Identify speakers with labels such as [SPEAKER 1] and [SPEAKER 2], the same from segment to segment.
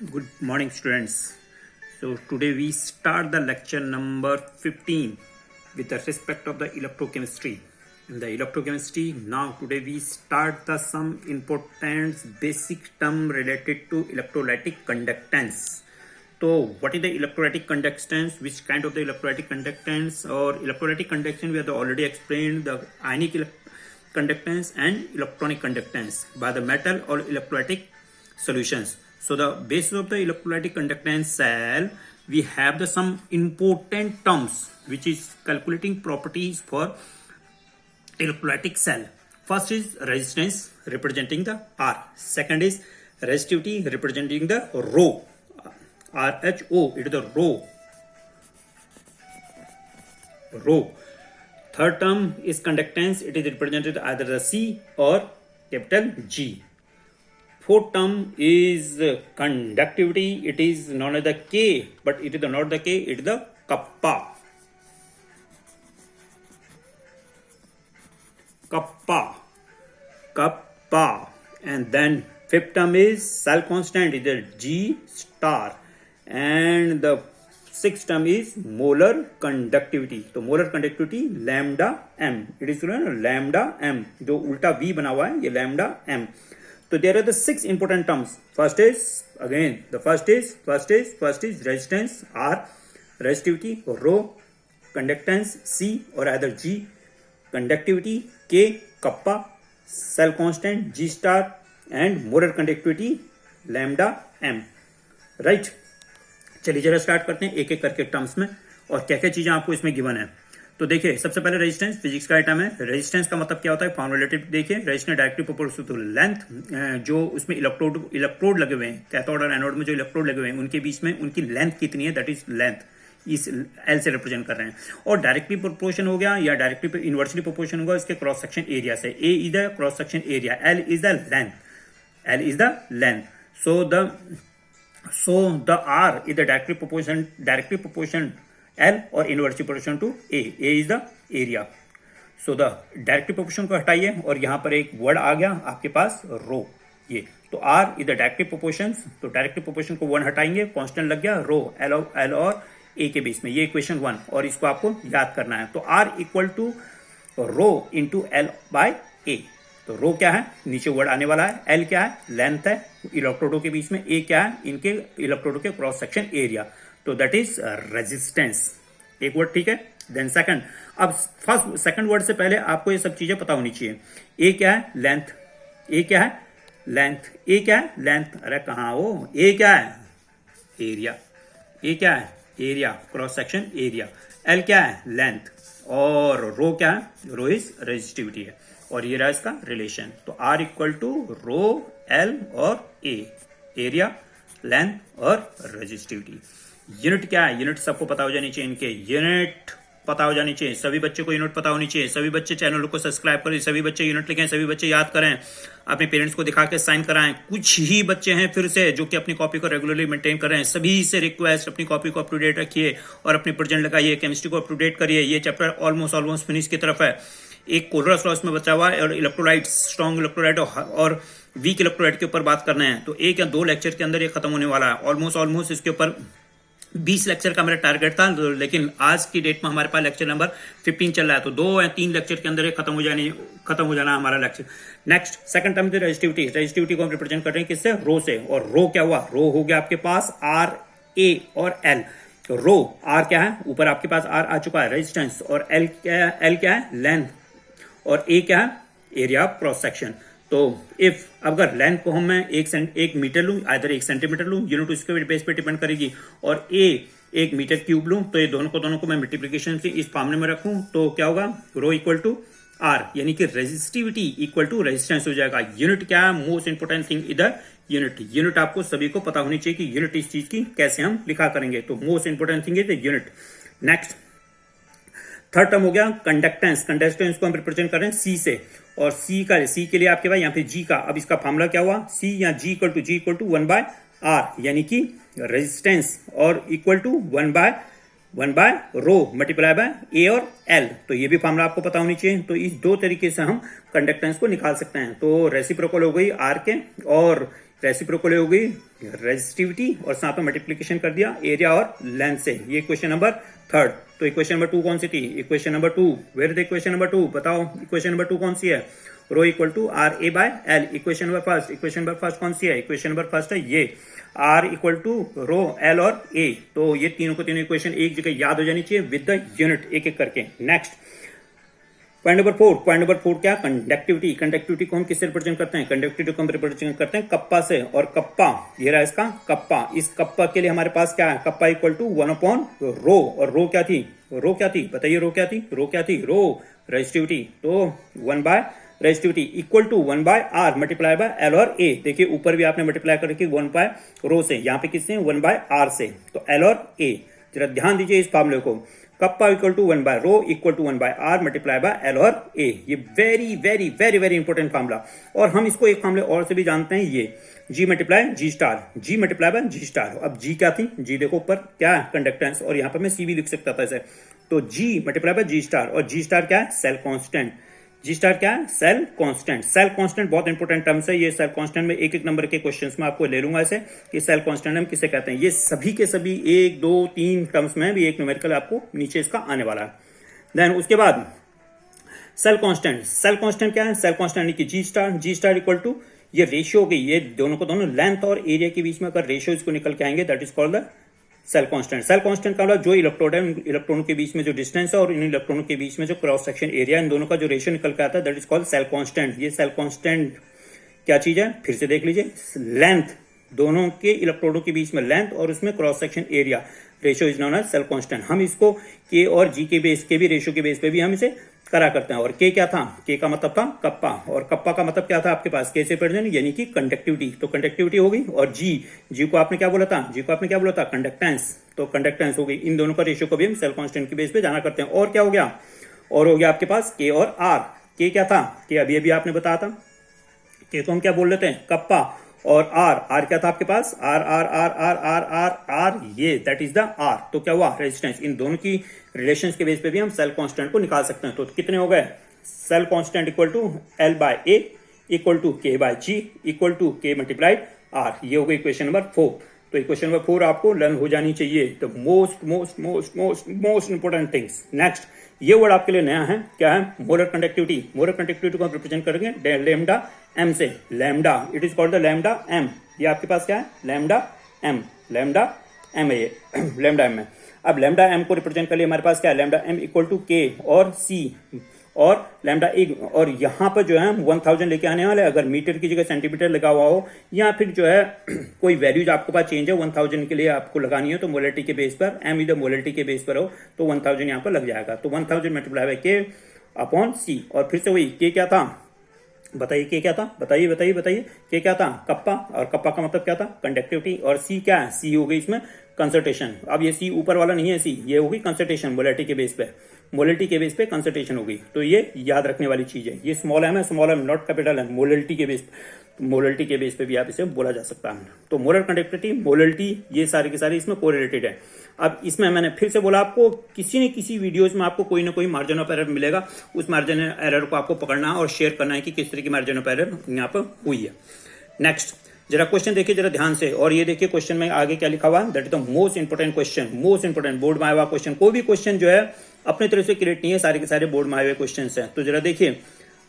[SPEAKER 1] Good morning, students. So today we start the lecture number 15 with the respect of the electrochemistry. In the electrochemistry, now today we start the some important basic term related to electrolytic conductance. So what is the electrolytic conductance? Which kind of the electrolytic conductance or electrolytic conductance? We have already explained the ionic conductance and electronic conductance by the metal or electrolytic solutions. So the basis of the electrolytic conductance cell, we have the some important terms which is calculating properties for electrolytic cell. First is resistance representing the R. Second is resistivity representing the rho. RHO, it is the rho. Third term is conductance. It is represented either the C or capital G. Fourth term is conductivity. It is known as the K, but it is not the K. It is the kappa. And then fifth term is cell constant. It is G star. And the sixth term is molar conductivity. तो molar conductivity lambda m. It is lambda m. जो उल्टा V बना हुआ है ये lambda m. So there are the six important terms. First is resistance R, resistivity rho, conductance C or either G, conductivity K, kappa, cell constant G star and molar conductivity lambda m. Right? चलिए जरा start करते हैं एक एक करके terms में और क्या क्या चीजें आपको इसमें गिवन है। तो देखिए सबसे पहले रेजिस्टेंस फिजिक्स का आइटम है। रेजिस्टेंस का मतलब क्या होता है, फॉर्मूलेटिव देखिए। Resistance directly proportional to length, जो उसमें इलेक्ट्रोड लगे हुए हैं कैथोड और एनोड में जो इलेक्ट्रोड लगे हुए हैं उनके बीच में उनकी लेंथ कितनी है, दैट इज लेंथ, इस एल से रिप्रेजेंट कर रहे हैं। और डायरेक्टली प्रोपोर्शन हो गया या डायरेक्टली इनवर्सली प्रोपोर्शन होगा इसके क्रॉस सेक्शन एरिया से। A is the cross section area, L is the length. So the R is the directly proportion L or inversely proportion to A. A is the area. So the directly proportion को हटाइए और यहाँ पर एक word आ गया आपके पास रो, ये तो R is the directly proportion। तो directly proportion को 1 हटाएंगे, कांस्टेंट लग गया रो L और A के बीच में, ये इक्वेशन 1 और इसको आपको याद करना है। तो R equal to rho into L by A। तो रो क्या है, नीचे वर्ड आने वाला है, एल क्या है, लेंथ है इलेक्ट्रोडों के बीच में, ए क्या है, इनके इलेक्ट्रोडों के क्रॉस सेक्शन एरिया। तो दैट इज रेजिस्टेंस, एक वर्ड ठीक है। देन सेकंड, अब फर्स्ट सेकंड वर्ड से पहले आपको ये सब चीजें पता होनी चाहिए। ए क्या है, लेंथ, ए क्या है, लेंथ, ए क्या है, लेंथ, अरे कहाँ हो, ए क्या है, एरिया, ए क्या है, area, cross section area, L क्या है, लेंथ, और रो क्या है, रो इज रेजिस्टिविटी है। और ये रहा इसका रिलेशन। तो R equal to rho L और A, एरिया, लेंथ और रेजिस्टिविटी। यूनिट क्या है, यूनिट सबको पता हो जानी चाहिए, इनके यूनिट पता हो जानी चाहिए, सभी बच्चे को यूनिट पता होनी चाहिए। सभी बच्चे चैनल को सब्सक्राइब करें, सभी बच्चे यूनिट लिखें, सभी बच्चे याद करें, अपने पेरेंट्स को दिखा के साइन कराएं। कुछ ही बच्चे हैं फिर से जो कि अपनी कॉपी को रेगुलरली मेंटेन कर रहे हैं, सभी से रिक्वेस्ट अपनी कॉपी को अप टू डेट रखिए और अपनी प्रेजेंट लगाइए, केमिस्ट्री को अप टू डेट करिए। ये चैप्टर ऑलमोस्ट फिनिश की तरफ है। एक कोलरस लॉस में बचा हुआ है और इलेक्ट्रोलाइट, स्ट्रॉन्ग इलेक्ट्रोलाइट और वीक इलेक्ट्रोलाइट के ऊपर बात करना है। तो एक या दो लेक्चर के अंदर ये खत्म होने वाला है। ऑलमोस्ट इसके ऊपर 20 लेक्चर का मेरा टारगेट था, लेकिन आज की डेट में हमारे पास लेक्चर नंबर 15 चल रहा है। तो 2 या 3 लेक्चर के अंदर ये खत्म हो जाना हमारा लेक्चर। नेक्स्ट सेकंड टर्म है रेजिस्टिविटी। रेजिस्टिविटी को हम रिप्रेजेंट कर रहे हैं किससे, रो से। और रो क्या हुआ, रो हो गया आपके पास R, A और L। तो रो R क्या है, ऊपर आपके पास R आ चुका है, रेजिस्टेंस, और L क्या है, लेंथ, और ए क्या है, एरिया ऑफ क्रॉस सेक्शन। तो इफ अगर लेंथ को हम मैं 1 मीटर लूं, आइदर 1 सेंटीमीटर लूं, यूनिट उसके बेस पे डिपेंड करेगी, और ए 1 मीटर क्यूब लूं, तो ये दोनों को मैं मल्टीप्लीकेशन से इस फॉर्मूले में रखूं तो क्या होगा, रो इक्वल टू आर, यानी कि रेजिस्टिविटी इक्वल टू रेजिस्टेंस हो जाएगा। यूनिट क्या है, मोस्ट इंपोर्टेंट थिंग इधर यूनिट। यूनिट आपको सभी को पता होनी चाहिए कि यूनिट इस चीज की कैसे हम लिखा करेंगे। तो most important thing is unit. Next third term हो गया कंडक्टेंस। कंडक्टेंस को हम रिप्रेजेंट कर रहे हैं सी से, और सी के लिए आपके पास यहाँ पे जी का, अब इसका फॉर्मूला क्या हुआ, सी या G equal to 1 by R, यानी कि रेजिस्टेंस, और equal to 1 by rho multiply by A और एल। तो ये भी फॉर्मूला आपको पता होनी चाहिए। तो इस दो तरीके से हम कंडक्टेंस को निकाल सकते हैं। तो रेसिप्रोकल हो गई आर के, और रेसिप्रोकल हो गई रेजिस्टिविटी और साथ में मल्टीप्लीकेशन कर दिया एरिया और लेंथ से। ये क्वेश्चन नंबर 3। तो इक्वेशन नंबर 2 कौन सी थी? Equation number 2। Where the equation number 2? बताओ इक्वेशन नंबर 2 कौन सी है? Rho equal to R A by L. Equation number first, equation number first कौन सी है? इक्वेशन नंबर फर्स्ट है ये R equal to rho L और ए। तो ये तीनों को तीनों इक्वेशन एक जगह याद हो जानी चाहिए विद द यूनिट एक एक करके। Next point number 4। Point number 4 क्या? कंडक्टिविटी। कंडक्टिविटी को हम किससे रिप्रेजेंट करते हैं? कंडक्टिविटी को हम रिप्रेजेंट करते हैं कप्पा से। और कप्पा ये रहा इसका कप्पा। इस कप्पा के लिए हमारे पास क्या है? कप्पा इक्वल टू 1/रो। और रो क्या थी? रो क्या थी? बताइए रो क्या थी? रो क्या थी? Rho resistivity. तो 1 by resistivity equal to 1 by R multiply by L और ए। देखिए ऊपर भी आपने मल्टीप्लाई कर रखी 1 बाय रो से, यहाँ पे किससे? 1 बाय आर से। तो एल और ए जरा ध्यान दीजिए इस फार्मूले को। Kappa equal to 1 by rho equal to 1 by R multiply by L और ए। ये very very very very important formula. और हम इसको एक फार्मूले और से भी जानते हैं, ये G multiply G star, G multiply by G star. अब जी क्या थी? जी देखो ऊपर क्या है? कंडक्टेंस। और यहाँ पर मैं सी भी लिख सकता था ऐसे। तो जी मल्टीप्लाई बाय जी स्टार। और जी स्टार क्या है? Cell constant. जी स्टार क्या है? Cell constant. सेल कांस्टेंट बहुत इंपॉर्टेंट टर्म्स है ये। सेल कांस्टेंट में एक एक नंबर के क्वेश्चंस में आपको ले लूंगा ऐसे कि सेल कांस्टेंट हम किसे कहते हैं। ये सभी के सभी 1 2 3 टर्म्स में भी एक न्यूमेरिकल आपको नीचे इसका आने वाला है। देन उसके बाद सेल कांस्टेंट। सेल कांस्टेंट क्या है? सेल कांस्टेंट यानी कि G star. G star equal to ये रेशियो हो गई, ये दोनों को दोनों लेंथ और एरिया के बीच में अगर रेशियो इसको निकल के आएंगे that is called the cell constant. Cell constant का मतलब जो इलेक्ट्रोड है इलेक्ट्रॉनों के बीच में जो डिस्टेंस है और इन इलेक्ट्रॉनों के बीच में जो क्रॉस सेक्शन एरिया, इन दोनों का जो रेशियो निकल के आता है that is called cell constant. ये सेल कांस्टेंट क्या चीज है? फिर से देख लीजिए। लेंथ, दोनों के इलेक्ट्रोडों के बीच में लेंथ और उसमें cross section area ratio is known as cell constant. हम इसको के और जी के बेस के भी रेशियो के बेस पे भी हम इसे करा करते हैं। और के क्या था? के का मतलब था कप्पा। और कप्पा का मतलब क्या था आपके पास? के से रिप्रेजेंट यानी कि कंडक्टिविटी। तो कंडक्टिविटी हो गई। और जी, जी को आपने क्या बोला था? जी को आपने क्या बोला था? कंडक्टेंस। तो कंडक्टेंस हो गई। इन दोनों का रेशियो को भी हम सेल कांस्टेंट के बेस पे जाना करते हैं। और क्या हो गया? और हो गया आपके पास के और आर। के क्या था? के अभी अभी आपने बताया था। के को हम क्या बोल लेते हैं? कप्पा। और आर, आर क्या था आपके पास? R R R R R R R, ये दैट इज द आर। तो क्या हुआ? रेजिस्टेंस। इन दोनों की रिलेशंस के बेस पे भी हम सेल कांस्टेंट को निकाल सकते हैं। तो कितने हो गए? Cell constant equal to L by A equal to K by G equal to K multiplied R. ये हो गई इक्वेशन नंबर 4। तो इक्वेशन नंबर 4 आपको लर्न हो जानी चाहिए। The most most most most most important things. Next ये word आपके लिए नया है, क्या है? Molar conductivity. मोलर कंडक्टिविटी को हम रिप्रेजेंट करेंगे लैम्डा एम से। Lambda, it is called the lambda M. ये आपके पास क्या है? Lambda M. लैम्डा एम है ये लैम्डा एम है। अब लैम्डा एम को रिप्रेजेंट कर लिए हमारे पास क्या है? लैम्डा एम इक्वल टू के और सी और लैम्डा एक। और यहाँ पर जो है 1000 लेके आने वाले, अगर मीटर की जगह सेंटीमीटर लगा हुआ हो या फिर जो है कोई वैल्यूज आपके पास चेंज है 1000 के लिए आपको लगानी है तो मोलरिटी के बेस पर, एम इधर मोलरिटी के बेस पर हो तो 1000 यहाँ पर लग जाएगा। तो 1000 मल्टीप्लाई बाय के अपॉन सी। और फिर से वही के क्या था? बताइए के क्या था? बताइए बताइए बताइए। के क्या था? कप्पा। और कप्पा का मतलब क्या था? कंडक्टिविटी। और सी क्या है? सी हो गई इसमें कंसंट्रेशन। अब ये सी ऊपर वाला नहीं है, सी ये होगी कंसंट्रेशन मोलरिटी के बेस पे। मोलरिटी के बेस पे कंसंट्रेशन होगी। तो ये याद रखने वाली चीज है। ये स्मॉल एम है, small M not capital M. Molarity के बेस मोलरिटी के बेस पे भी आप इसे बोला जा सकता है। तो मोलर कंडक्टिविटी, मोलरिटी, ये सारे के सारे इसमें कोरिलेटेड है। अब इसमें मैंने फिर से बोला आपको किसी न किसी वीडियोस में आपको कोई ना कोई मार्जिन ऑफ एरर मिलेगा। उस मार्जिन एरर को आपको पकड़ना और शेयर करना है कि किस तरह की मार्जिन ऑफ एरर यहाँ पर हुई है। नेक्स्ट जरा क्वेश्चन देखिए जरा ध्यान से। और ये देखिए क्वेश्चन में आगे क्या लिखा हुआ है? That is the most important question. Most important board में आया हुआ क्वेश्चन। कोई भी क्वेश्चन जो है अपने तरफ से क्रिएट नहीं है, सारे के सारे बोर्ड में आए हुए क्वेश्चन है। तो जरा देखिए,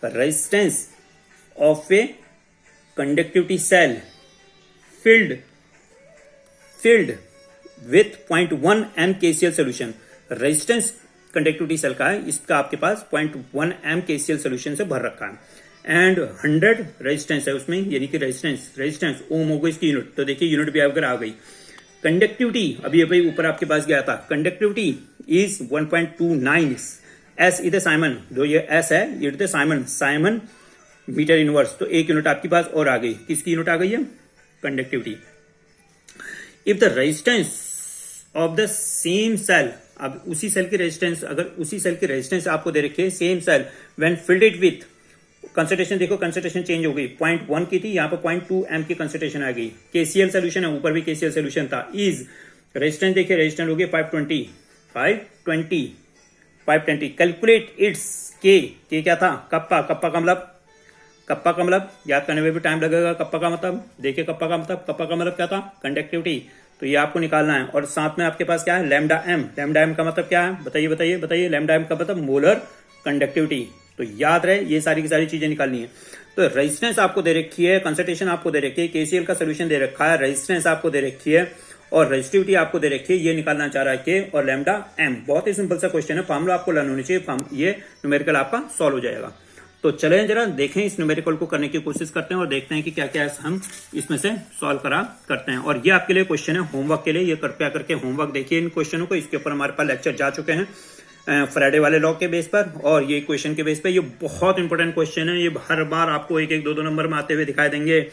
[SPEAKER 1] resistance of a conductivity cell filled with 0.1 m KCl solution. Resistance conductivity cell का है, इसका आपके पास 0.1 m KCl सोल्यूशन से भर रखा है एंड 100 रेजिस्टेंस है उसमें, यानी कि रेजिस्टेंस ओम हो गई इसकी यूनिट। तो देखिए यूनिट भी अगर आ गई। कंडक्टिविटी अभी अभी ऊपर आपके पास गया था, कंडक्टिविटी इज 1.29 एस इधर साइमन, जो ये एस है ये इधर साइमन मीटर इनवर्स। तो एक यूनिट आपके पास और आ गई। किसकी यूनिट आ गई है? Conductivity. If the resistance of the same cell, अब उसी सेल की रेजिस्टेंस, अगर उसी सेल की रेजिस्टेंस आपको दे रखी है same cell when filled it with, concentration देखो कंसंट्रेशन चेंज हो गई, 0.1 की थी यहाँ पर 0.2 m की कंसंट्रेशन आ गई। केसीएल सोल्यूशन है, ऊपर भी केसीएल सोल्यूशन था। इज रेजिस्टेंस देखिए, रेजिस्टेंस हो गई 520। कैलकुलेट इट्स के क्या था? कप्पा का मतलब कप्पा का मतलब याद करने में भी टाइम लगेगा। कप्पा का मतलब देखिए, कप्पा का मतलब क्या था, कंडक्टिविटी। तो ये आपको निकालना है। और साथ में आपके पास क्या है, लैम्डा एम। लैम्डा एम का मतलब क्या है, बताइए। लैम्डा एम का मतलब मोलर कंडक्टिविटी। तो याद रहे, ये सारी की सारी चीजें निकालनी है। तो रेजिस्टेंस आपको दे रखी है, कंसंट्रेशन आपको दे रखी है, केसीएल का सोल्यूशन दे रखा है, रेजिस्टेंस आपको दे रखी है और रेजिस्टिविटी आपको दे रखी है। ये निकालना चाह रहा है के और लैम्डा एम। बहुत ही सिंपल सा क्वेश्चन है, फार्मूला आपको लर्न होनी चाहिए, ये न्यूमेरिकल आपका सॉल्व हो जाएगा। तो चलें जरा देखें, इस न्यूमेरिकल को करने की कोशिश करते हैं और देखते हैं कि क्या क्या हम इसमें से सॉल्व करा करते हैं। और ये आपके लिए क्वेश्चन है होमवर्क के लिए, ये कृपया करके होमवर्क देखिए इन क्वेश्चनों को। इसके ऊपर हमारे पास लेक्चर जा चुके हैं फ्राइडे वाले लॉ के बेस पर और ये क्वेश्चन के बेस पे। ये बहुत इंपॉर्टेंट क्वेश्चन है, ये हर बार आपको एक एक दो दो नंबर में आते हुए दिखाई देंगे।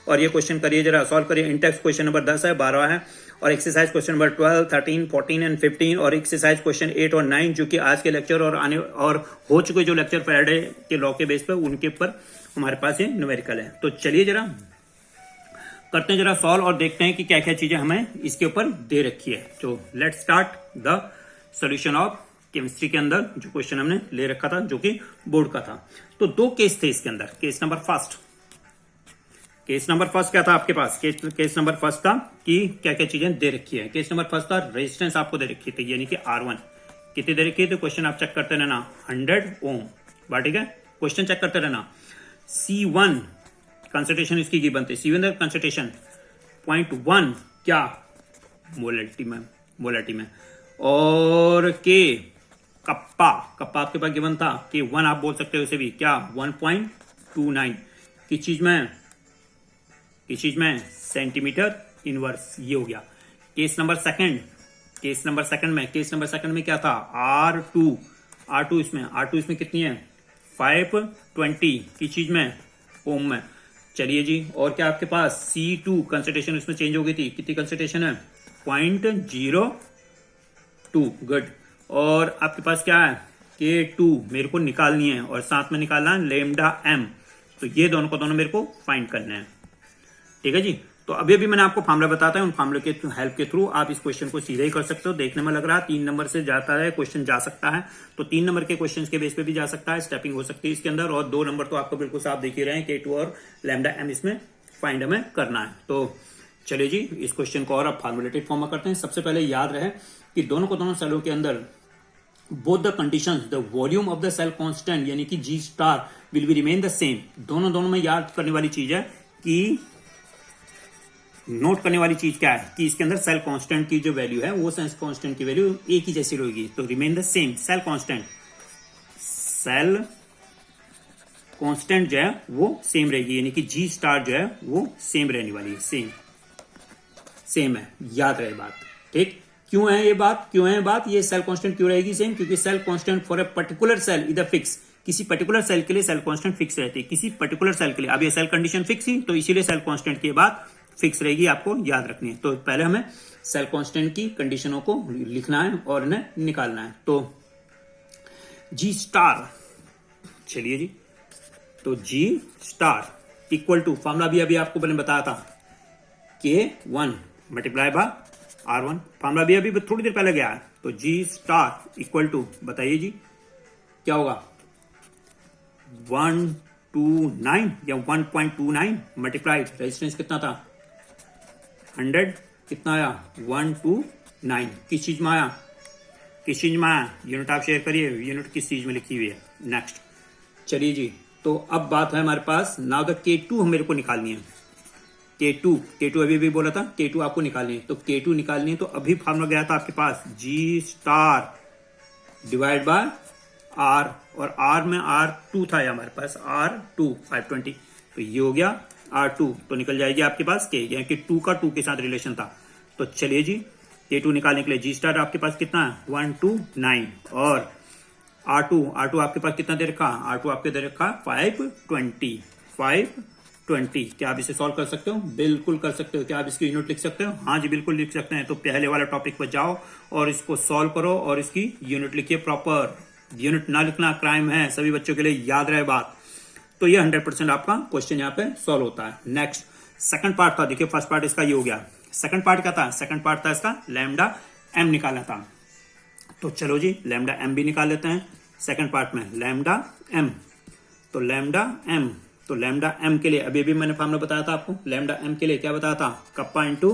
[SPEAKER 1] और ये क्वेश्चन करिए जरा, सॉल्व करिए। इंटेक्स क्वेश्चन नंबर 10 है, 12 है और एक्सरसाइज क्वेश्चन नंबर 12, 13, 14 एंड 15 और एक्सरसाइज क्वेश्चन 8 और 9 जो कि आज के लेक्चर और आने और हो चुके जो लेक्चर फ्राइडे के लॉ के बेस पर उनके ऊपर हमारे पास ये न्यूमेरिकल है। तो चलिए जरा करते हैं जरा सॉल्व और देखते हैं कि क्या क्या चीजें हमें इसके ऊपर दे रखी है। तो let's start the solution of chemistry के अंदर जो क्वेश्चन हमने ले रखा था जो कि बोर्ड का था। तो दो केस थे इसके अंदर। केस नंबर फर्स्ट क्या था आपके पास, केस नंबर फर्स्ट था कि क्या क्या चीजें दे रखी है। केस नंबर फर्स्ट था रेजिस्टेंस आपको दे रखी थी, यानी कि R1 कितनी दे रखी है। तो क्वेश्चन आप चेक करते रहना, 100 ओम। बात ठीक है, क्वेश्चन चेक करते रहना। C1 कंसंट्रेशन इसकी गिवन थी, C1 कंसंट्रेशन 0.1 क्या मोलरिटी में और के कप्पा आपके पास गिवन था कि 1 आप बोल सकते हो उसे भी क्या 1.29 किस चीज में सेंटीमीटर इनवर्स। ये हो गया केस नंबर सेकंड में क्या था R2 इसमें कितनी है 520 किस चीज में ओम में। चलिए जी, और क्या आपके पास C2 कंसंट्रेशन इसमें चेंज हो गई थी, कितनी कंसंट्रेशन है 0.02 गुड। और आपके पास क्या है K2 मेरे को निकालनी है और साथ में निकालना है लैम्डा एम। तो ये दोनों को दोनों मेरे को फाइंड करने हैं, ठीक है जी। तो अभी मैंने आपको फार्मूला बताता है, उन फार्मूले के हेल्प के थ्रू आप इस क्वेश्चन को सीधे ही कर सकते हो। देखने में लग रहा है 3 नंबर से जाता है क्वेश्चन जा सकता है, तो 3 नंबर के क्वेश्चन के बेस पे भी जा सकता है, स्टेपिंग हो सकती है इसके अंदर। और 2 नंबर तो आपको बिल्कुल साफ दिख ही रहे हैं, K2 और लैम्डा एम इसमें फाइंड हमें करना है। तो चलिए जी इस क्वेश्चन को और अब फार्मुलेटेड फॉर्म में करते हैं। सबसे पहले याद रहे कि दोनों को दोनों सेलों के अंदर both the conditions the volume of the cell constant यानी कि G star will be remain the same. दोनों में याद करने वाली चीज है कि नोट करने वाली चीज क्या है कि इसके अंदर सेल कांस्टेंट की जो वैल्यू है वो सेल कांस्टेंट की वैल्यू एक ही जैसी रहेगी। तो remain the same cell constant जो है वो सेम रहेगी, यानी कि G स्टार जो है वो सेम रहने वाली है, सेम है। याद रहे बात, ठीक। क्यों है ये बात ये सेल कांस्टेंट क्यों रहेगी सेम, क्योंकि cell constant for a particular cell इधर फिक्स, किसी पर्टिकुलर सेल के लिए सेल कांस्टेंट फिक्स रहती है, किसी पर्टिकुलर सेल के लिए। अब ये सेल कंडीशन फिक्स ही तो इसीलिए सेल कांस्टेंट की बात फिक्स रहेगी, आपको याद रखनी है। तो पहले हमें सेल कांस्टेंट की कंडीशनों को लिखना है और इन्हें निकालना है। तो G स्टार, चलिए जी, तो G star equal to formula भी अभी आपको मैंने बताया था K1 multiply by R1, formula भी अभी थोड़ी देर पहले गया है। तो G स्टार इक्वल टू बताइए जी क्या होगा 129 या 1.29 मल्टीप्लाइड रेजिस्टेंस कितना था 100, कितना आया 129। किस चीज में आया यूनिट आप शेयर करिए, यूनिट किस चीज में लिखी हुई है। नेक्स्ट चलिए जी, तो अब बात है हमारे पास नाउ द K2 मेरे को निकालनी है। K2 अभी बोला था K2 आपको निकालनी है। तो K2 निकालनी है तो अभी फार्मूला गया था आपके पास G star divide by R, और R में R2 था हमारे पास R2 520, तो ये हो गया R2, तो निकल जाएगी आपके पास K, यानी कि 2 का 2 के साथ रिलेशन था। तो चलिए जी K2 निकालने के लिए G स्टार आपके पास कितना है 129 और R2 आपके पास कितना दे रखा, R2 आपके दे रखा 520। क्या आप इसे सॉल्व कर सकते हो? बिल्कुल कर सकते हो। क्या आप इसकी यूनिट लिख सकते हो? हाँ जी बिल्कुल लिख सकते हैं। तो पहले वाला टॉपिक पर जाओ और इसको सॉल्व करो और इसकी यूनिट लिखिए प्रॉपर। यूनिट ना लिखना क्राइम है, सभी बच्चों के लिए याद रहे बात। तो ये 100% आपका क्वेश्चन यहाँ पे सॉल्व होता है। नेक्स्ट सेकंड पार्ट था, देखिए फर्स्ट पार्ट इसका ये हो गया, सेकंड पार्ट क्या था, सेकंड पार्ट था इसका लैम्डा एम निकालना था। तो चलो जी लैम्डा एम भी निकाल लेते हैं। सेकंड पार्ट में लैम्डा एम, तो तो लैम्डा एम के लिए अभी भी मैंने फॉर्मूला बताया था आपको, लैम्डा एम के लिए क्या बताया था, कप्पा इंटू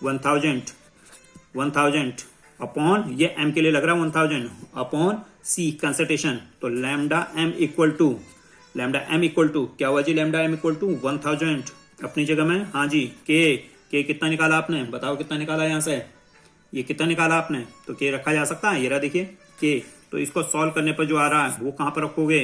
[SPEAKER 1] 1000 अपॉन, ये एम के लिए लग रहा है 1000 अपॉन सी कंसंट्रेशन, तो लैम्डा एम इक्वल टू क्या हुआ जी, लैम्डा एम इक्वल टू 1000 अपनी जगह में, हाँ जी, के कितना निकाला आपने, बताओ कितना निकाला यहाँ से, ये कितना निकाला आपने, तो के रखा जा सकता है, ये रहा देखिए के, तो इसको सॉल्व करने पर जो आ रहा है वो कहाँ पर रखोगे,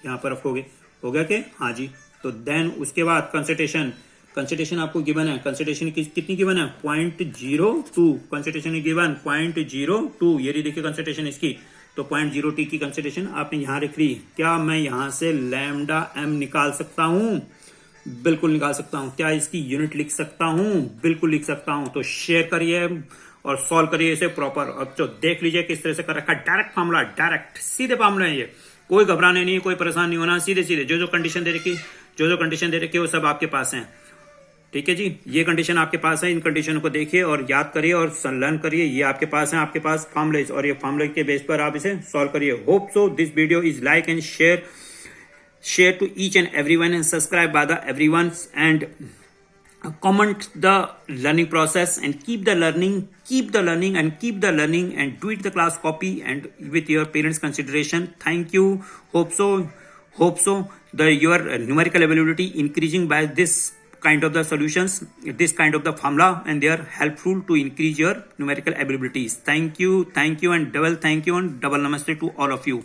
[SPEAKER 1] यहाँ पर रखोगे, हो गया के, हाँ जी, तो देन उसके बाद कंसंट्रेशन आपको गिवन है, कंसंट्रेशन कितनी गिवन है, 0.02, कंसंट्रेशन गिवन 0.02, ये देखिए कंसंट्रेशन इसकी, तो 0.0 की कंसंट्रेशन आपने यहाँ लिख ली। क्या मैं यहाँ से लैम्डा एम निकाल सकता हूँ, बिल्कुल निकाल सकता हूँ। क्या इसकी यूनिट लिख सकता हूँ, बिल्कुल लिख सकता हूँ। तो शेयर करिए और सॉल्व करिए इसे प्रॉपर, और तो देख लीजिए किस तरह से कर रखा है, डायरेक्ट फार्मूला, डायरेक्ट सीधे फार्मूला है ये, कोई घबराने नहीं, कोई परेशान नहीं होना, सीधे सीधे जो कंडीशन दे रखी है वो सब आपके पास है। ठीक है जी, ये कंडीशन आपके पास है, इन कंडीशन को देखिए और याद करिए और लर्न करिए, ये आपके पास है, आपके पास फॉर्मूले, और ये फॉर्मूले के बेस पर आप इसे सॉल्व करिए। Hope so this video is like and share to each and everyone and subscribe by the everyone and comment the learning process and keep the learning and do it the class copy and with your parents consideration. Thank you. Hope so your numerical ability increasing by this kind of the solutions, this kind of the formula, and they are helpful to increase your numerical abilities. Thank you and double thank you and double namaste to all of you.